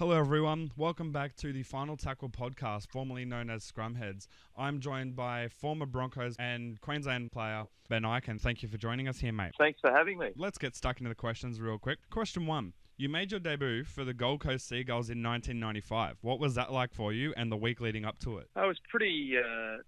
Hello everyone, welcome back to the Final Tackle podcast, formerly known as Scrumheads. I'm joined by former Broncos and Queensland player Ben Ikin. Thank you for joining us here, mate. Thanks for having me. Let's get stuck into the questions real quick. Question 1. You made your debut for the Gold Coast Seagulls in 1995. What was that like for you and the week leading up to it? It was pretty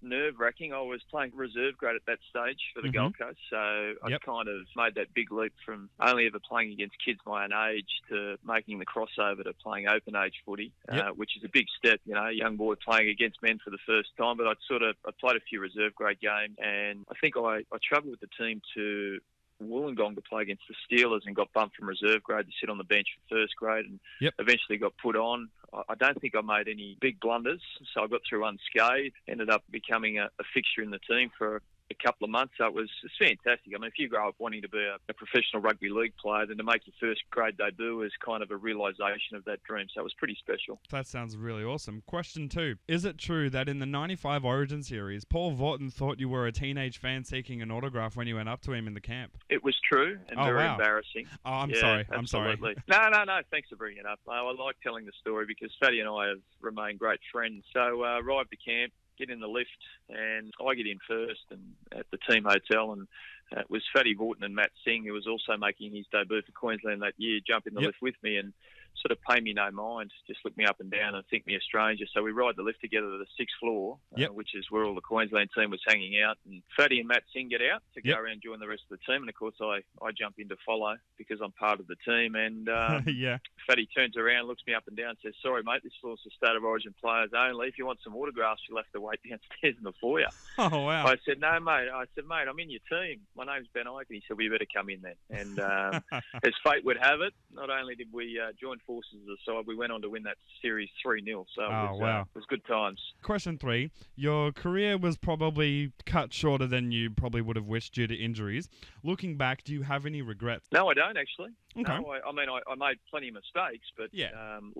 nerve-wracking. I was playing reserve grade at that stage for the Gold Coast, so I kind of made that big leap from only ever playing against kids my own age to making the crossover to playing open age footy, which is a big step, you know, a young boy playing against men for the first time. But I played a few reserve grade games, and I think I travelled with the team to Wollongong to play against the Steelers and got bumped from reserve grade to sit on the bench for first grade and eventually got put on. I don't think I made any big blunders, so I got through unscathed, ended up becoming a fixture in the team for a couple of months. So it was fantastic. I mean, if you grow up wanting to be a professional rugby league player, then to make your first grade debut is kind of a realisation of that dream. So it was pretty special. That sounds really awesome. Question 2. Is it true that in the 95 Origin series, Paul Vaughton thought you were a teenage fan seeking an autograph when you went up to him in the camp? It was true and very embarrassing. Oh, I'm sorry. Absolutely. No. Thanks for bringing it up. I like telling the story because Fatty and I have remained great friends. So arrived to camp, get in the lift, and I get in first and at the team hotel, and it was Fatty Vaughton and Matt Singh, who was also making his debut for Queensland that year, jump in the lift with me and sort of pay me no mind, just look me up and down and think me a stranger. So we ride the lift together to the 6th floor, which is where all the Queensland team was hanging out. And Fatty and Matt Singh get out to go around and join the rest of the team. And, of course, I jump in to follow because I'm part of the team. And Fatty turns around, looks me up and down and says, "Sorry, mate, this floor's for State of Origin players only. If you want some autographs, you'll have to wait downstairs in the foyer." Oh, wow. I said, "No, mate." I said, "Mate, I'm in your team. My name's Ben Ikin." He said, "Well, you better come in then." And as fate would have it, not only did we join forces as a side, we went on to win that series 3-0. So it was good times. Question 3. Your career was probably cut shorter than you probably would have wished due to injuries. Looking back, do you have any regrets? No, I don't actually. Okay. No, I made plenty of mistakes, but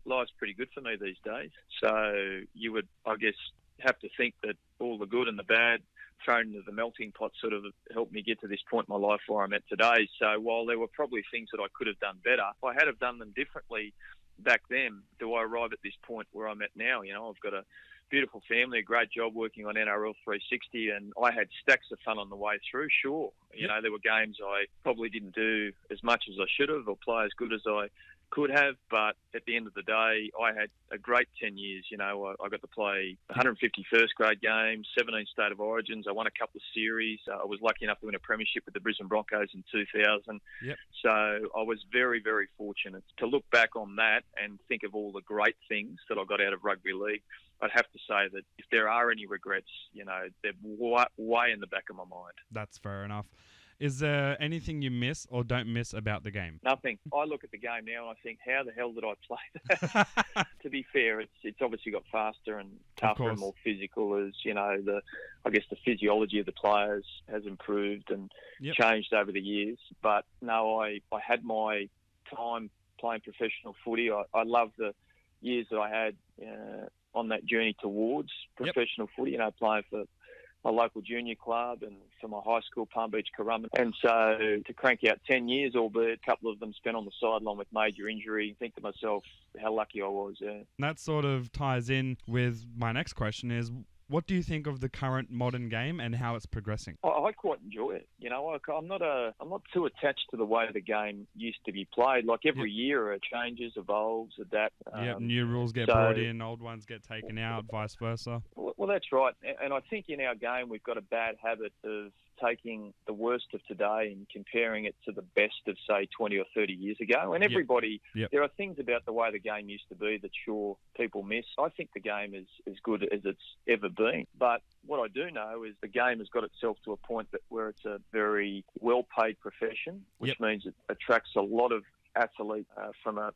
life's pretty good for me these days. So you would, I guess, have to think that all the good and the bad thrown into the melting pot sort of helped me get to this point in my life where I'm at today. So while there were probably things that I could have done better, if I had have done them differently back then, do I arrive at this point where I'm at now? You know, I've got a beautiful family, a great job working on NRL 360, and I had stacks of fun on the way through, sure. You know, there were games I probably didn't do as much as I should have or play as good as I could have, but at the end of the day, I had a great 10 years. You know, I got to play 150 first grade games, 17 State of Origins. I won a couple of series. I was lucky enough to win a premiership with the Brisbane Broncos in 2000. So I was very, very fortunate. To look back on that and think of all the great things that I got out of rugby league, I'd have to say that if there are any regrets, you know, they're way in the back of my mind. That's fair enough. Is there anything you miss or don't miss about the game? Nothing. I look at the game now and I think, how the hell did I play that? To be fair, it's obviously got faster and tougher and more physical as, you know, I guess the physiology of the players has improved and changed over the years. But no, I had my time playing professional footy. I love the years that I had on that journey towards professional footy, you know, playing for my local junior club and for my high school, Palm Beach, Currumbin. And so to crank out 10 years, albeit a couple of them spent on the sideline with major injury, think to myself how lucky I was. That sort of ties in with my next question is, what do you think of the current modern game and how it's progressing? I quite enjoy it. You know, I'm not too attached to the way the game used to be played. Like every year it changes, evolves, adapts. New rules get brought in, old ones get taken out, vice versa. Well, that's right. And I think in our game we've got a bad habit of taking the worst of today and comparing it to the best of, say, 20 or 30 years ago. And everybody, there are things about the way the game used to be that, sure, people miss. I think the game is as good as it's ever been. But what I do know is the game has got itself to a point where it's a very well-paid profession, which means it attracts a lot of athletes from a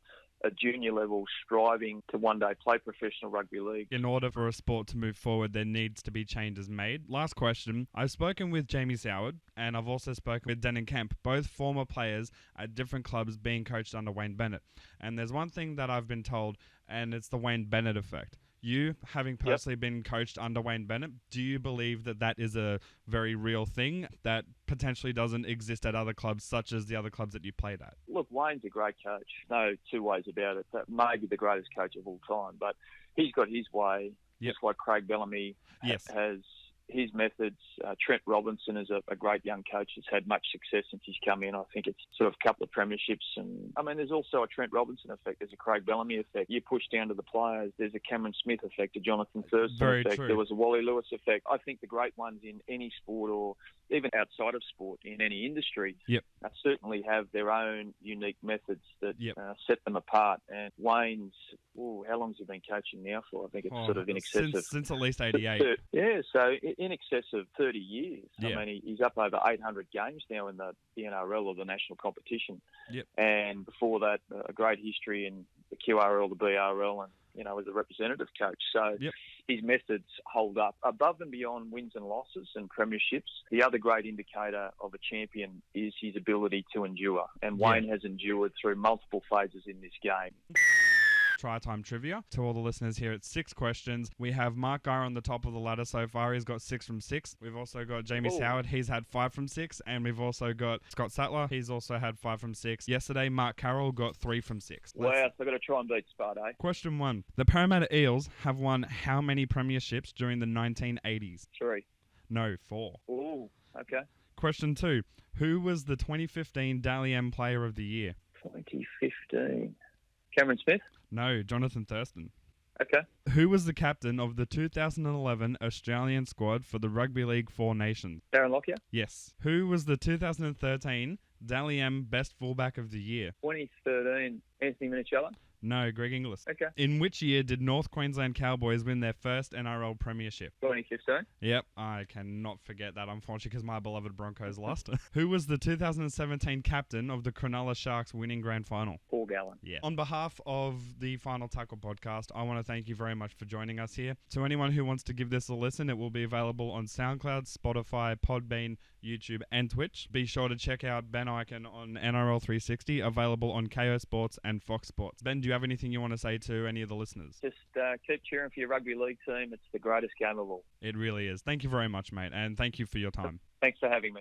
junior level striving to one day play professional rugby league. In order for a sport to move forward, there needs to be changes made. Last question. I've spoken with Jamie Soward and I've also spoken with Dennon Kemp, both former players at different clubs being coached under Wayne Bennett. And there's one thing that I've been told, and it's the Wayne Bennett effect. You, having personally been coached under Wayne Bennett, do you believe that that is a very real thing that potentially doesn't exist at other clubs, such as the other clubs that you played at? Look, Wayne's a great coach. No two ways about it. That may be the greatest coach of all time, but he's got his way. Just like Craig Bellamy has his methods. Trent Robinson is a great young coach that's had much success since he's come in. I think it's sort of a couple of premierships. And I mean, there's also a Trent Robinson effect. There's a Craig Bellamy effect. You push down to the players. There's a Cameron Smith effect, a Jonathan Thurston effect. True. There was a Wally Lewis effect. I think the great ones in any sport or even outside of sport in any industry certainly have their own unique methods that set them apart. And Wayne's, how long has he been coaching now for? I think it's sort of in excess of... Since at least 88. So in excess of 30 years. I mean, he's up over 800 games now in the NRL or the national competition. And before that, a great history in the QRL, the BRL, and as a representative coach. So his methods hold up. Above and beyond wins and losses and premierships, the other great indicator of a champion is his ability to endure. And Wayne has endured through multiple phases in this game. Try time trivia. To all the listeners here, it's 6 questions. We have Mark Geyer on the top of the ladder so far. He's got 6 from 6. We've also got Jamie Howard. He's had 5 from 6. And we've also got Scott Sattler. He's also had 5 from 6. Yesterday, Mark Carroll got 3 from 6. Wow, so I've got to try and beat Spud, eh? Question 1. The Parramatta Eels have won how many premierships during the 1980s? 3. No, 4. Ooh, okay. Question 2. Who was the 2015 Dally M Player of the Year? 2015. Cameron Smith? No, Jonathan Thurston. Okay. Who was the captain of the 2011 Australian squad for the Rugby League 4 Nations? Darren Lockyer? Yes. Who was the 2013 Dally M Best Fullback of the Year? 2013, Anthony Minichiello? No, Greg Inglis. Okay. In which year did North Queensland Cowboys win their first NRL premiership? 2015. Yep, I cannot forget that, unfortunately, because my beloved Broncos lost. Who was the 2017 captain of the Cronulla Sharks winning grand final? Paul Gallen. Yeah. On behalf of the Final Tackle podcast, I want to thank you very much for joining us here. To anyone who wants to give this a listen, it will be available on SoundCloud, Spotify, Podbean, YouTube, and Twitch. Be sure to check out Ben Ikin on NRL 360, available on KO Sports and Fox Sports. Ben, do you have anything you want to say to any of the listeners? Just keep cheering for your rugby league team. It's the greatest game of all. It really is. Thank you very much, mate, and thank you for your time. Thanks for having me.